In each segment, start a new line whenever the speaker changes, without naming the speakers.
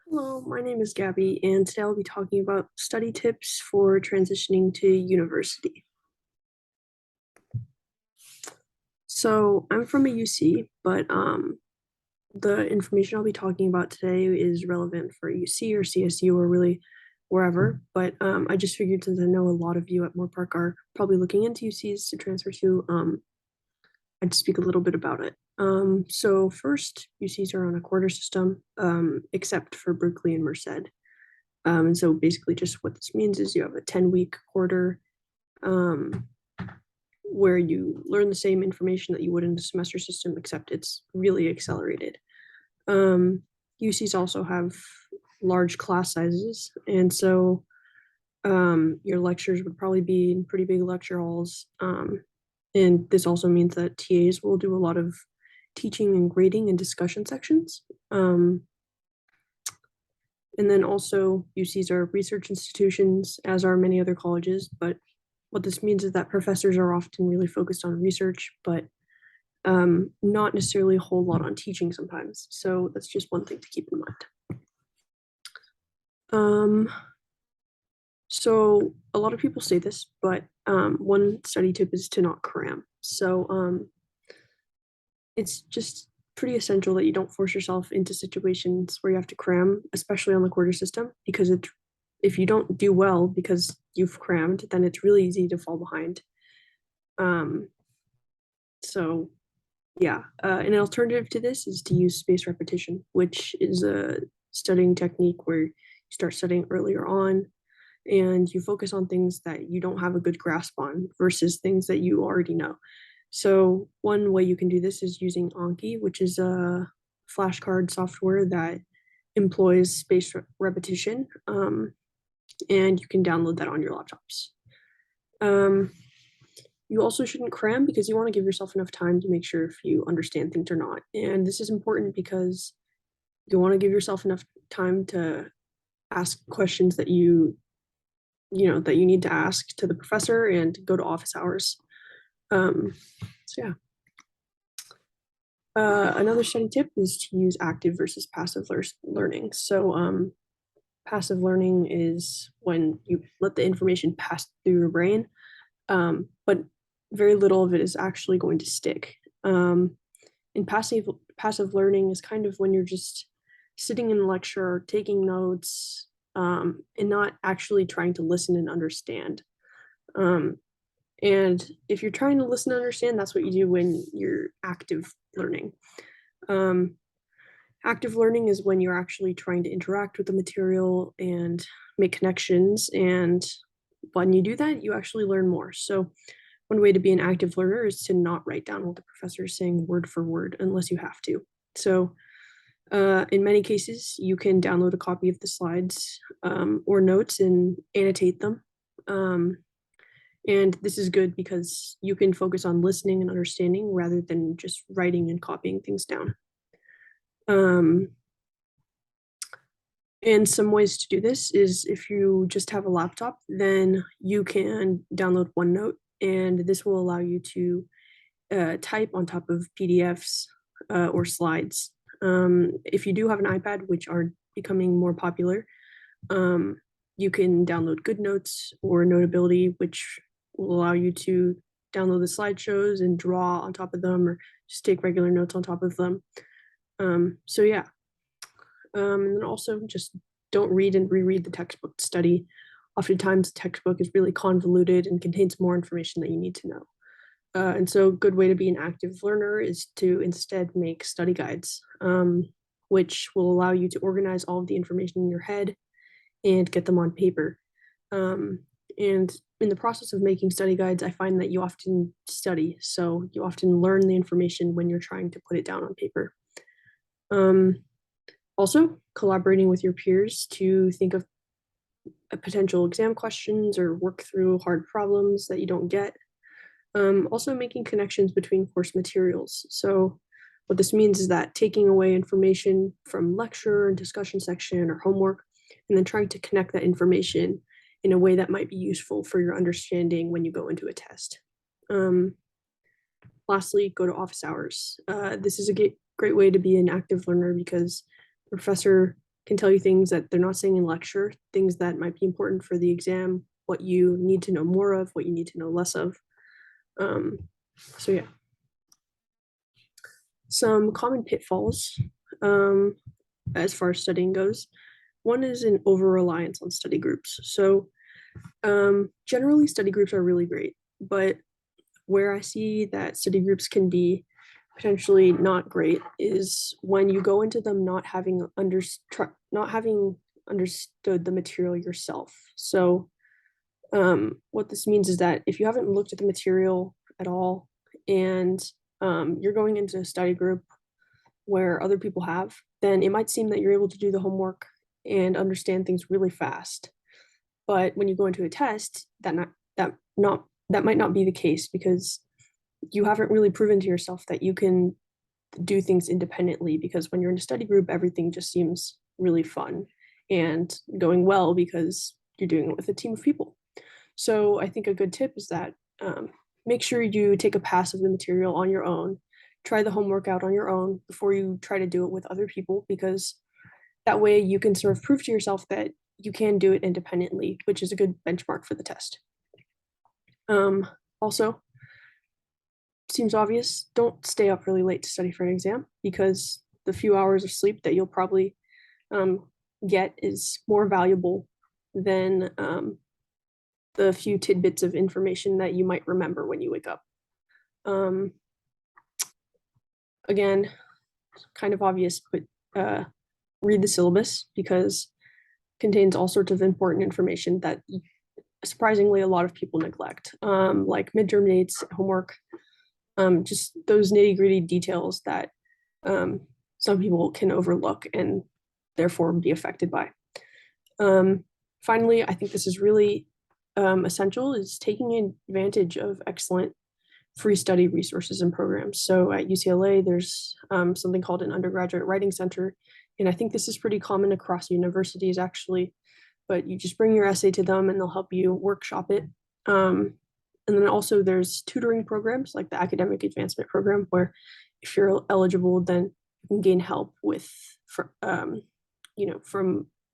Hello, my name is Gabby, and today I'll be talking about study tips for transitioning to university. So I'm from a UC, but the information I'll be talking about today is relevant for UC or CSU or really wherever. But I just figured since I know a lot of you at Moorpark are probably looking into UCs to transfer to, I'd speak a little bit about it. So first, UCs are on a quarter system, except for Berkeley and Merced. And so basically just what this means is you have a 10-week quarter um, where you learn the same information that you would in the semester system, except it's really accelerated. UCs also have large class sizes, and so your lectures would probably be in pretty big lecture halls. And this also means that TAs will do a lot of teaching and grading and discussion sections. And then also UCs are research institutions, as are many other colleges. But what this means is that professors are often really focused on research, but not necessarily a whole lot on teaching sometimes. So that's just one thing to keep in mind. So a lot of people say this, but one study tip is to not cram. So it's just pretty essential that you don't force yourself into situations where you have to cram, especially on the quarter system, because if you don't do well because you've crammed, then it's really easy to fall behind. Um, so yeah, an alternative to this is to use spaced repetition, which is a studying technique where you start studying earlier on and you focus on things that you don't have a good grasp on versus things that you already know. So one way you can do this is using Anki, which is a flashcard software that employs spaced repetition, and you can download that on your laptops. Um, you also shouldn't cram because you want to give yourself enough time to make sure if you understand things or not. And this is important because you want to give yourself enough time to ask questions that that you need to ask to the professor and go to office hours. So yeah. Another study tip is to use active versus passive learning. So passive learning is when you let the information pass through your brain, but very little of it is actually going to stick. And passive learning is kind of when you're just sitting in a lecture, taking notes, and not actually trying to listen and understand. Um, and if you're trying to listen and understand, that's what you do when you're active learning. Um, Active learning is when you're actually trying to interact with the material and make connections. And when you do that, you actually learn more. So, one way to be an active learner is to not write down what the professor is saying word for word unless you have to. So, in many cases, you can download a copy of the slides or notes and annotate them. Um, and this is good because you can focus on listening and understanding rather than just writing and copying things down. Um, and some ways to do this is if you just have a laptop, then you can download OneNote, and this will allow you to type on top of PDFs or slides. If you do have an iPad, which are becoming more popular, um, you can download GoodNotes or Notability, which will allow you to download the slideshows and draw on top of them or just take regular notes on top of them. So yeah, and then also just don't read and reread the textbook to study. Oftentimes, the textbook is really convoluted and contains more information that you need to know. And so, a good way to be an active learner is to instead make study guides, which will allow you to organize all of the information in your head and get them on paper. Um, and in the process of making study guides, I find that you often study. So, you often learn the information when you're trying to put it down on paper. Um, Also, collaborating with your peers to think of potential exam questions or work through hard problems that you don't get. Also, making connections between course materials. So, what this means is that taking away information from lecture and discussion section or homework, and then trying to connect that information in a way that might be useful for your understanding when you go into a test. Um, Lastly, go to office hours. This is a great way to be an active learner because the professor can tell you things that they're not saying in lecture, things that might be important for the exam, what you need to know more of, what you need to know less of. So yeah. Some common pitfalls as far as studying goes. One is an over-reliance on study groups. So generally study groups are really great, but where I see that study groups can be potentially not great is when you go into them not having understood the material yourself. So what this means is that if you haven't looked at the material at all and you're going into a study group where other people have, then it might seem that you're able to do the homework and understand things really fast. But when you go into a test, that might not be the case because you haven't really proven to yourself that you can do things independently, because when you're in a study group, everything just seems really fun and going well because you're doing it with a team of people. So I think a good tip is that make sure you take a pass of the material on your own, try the homework out on your own before you try to do it with other people, because that way you can sort of prove to yourself that you can do it independently, which is a good benchmark for the test. Also, seems obvious, don't stay up really late to study for an exam, because the few hours of sleep that you'll probably get is more valuable than the few tidbits of information that you might remember when you wake up. Again, kind of obvious, but read the syllabus, because it contains all sorts of important information that surprisingly a lot of people neglect, like midterm dates, homework, just those nitty-gritty details that some people can overlook and therefore be affected by. Finally, I think this is really essential, is taking advantage of excellent free study resources and programs. So at UCLA, there's something called an undergraduate writing center. And I think this is pretty common across universities actually, but you just bring your essay to them and they'll help you workshop it. And then also there's tutoring programs like the Academic Advancement Program, where if you're eligible, then you can gain help with, from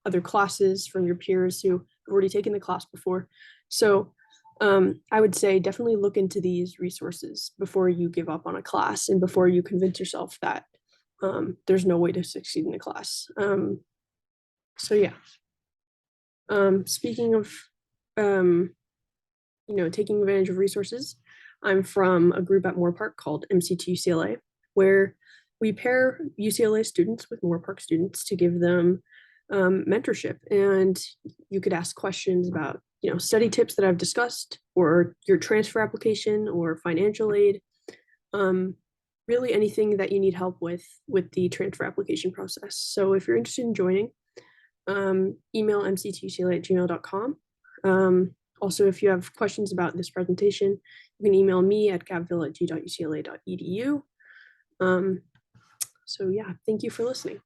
other classes, from your peers who have already taken the class before. So I would say definitely look into these resources before you give up on a class and before you convince yourself that there's no way to succeed in a class. So yeah. Speaking of, taking advantage of resources, I'm from a group at Moorpark called MC2UCLA, where we pair UCLA students with Moorpark students to give them mentorship. And you could ask questions about, study tips that I've discussed, or your transfer application or financial aid, really anything that you need help with the transfer application process. So if you're interested in joining, email mc2ucla@gmail.com. Also, if you have questions about this presentation, you can email me at gavville@g.ucla.edu. So yeah, thank you for listening.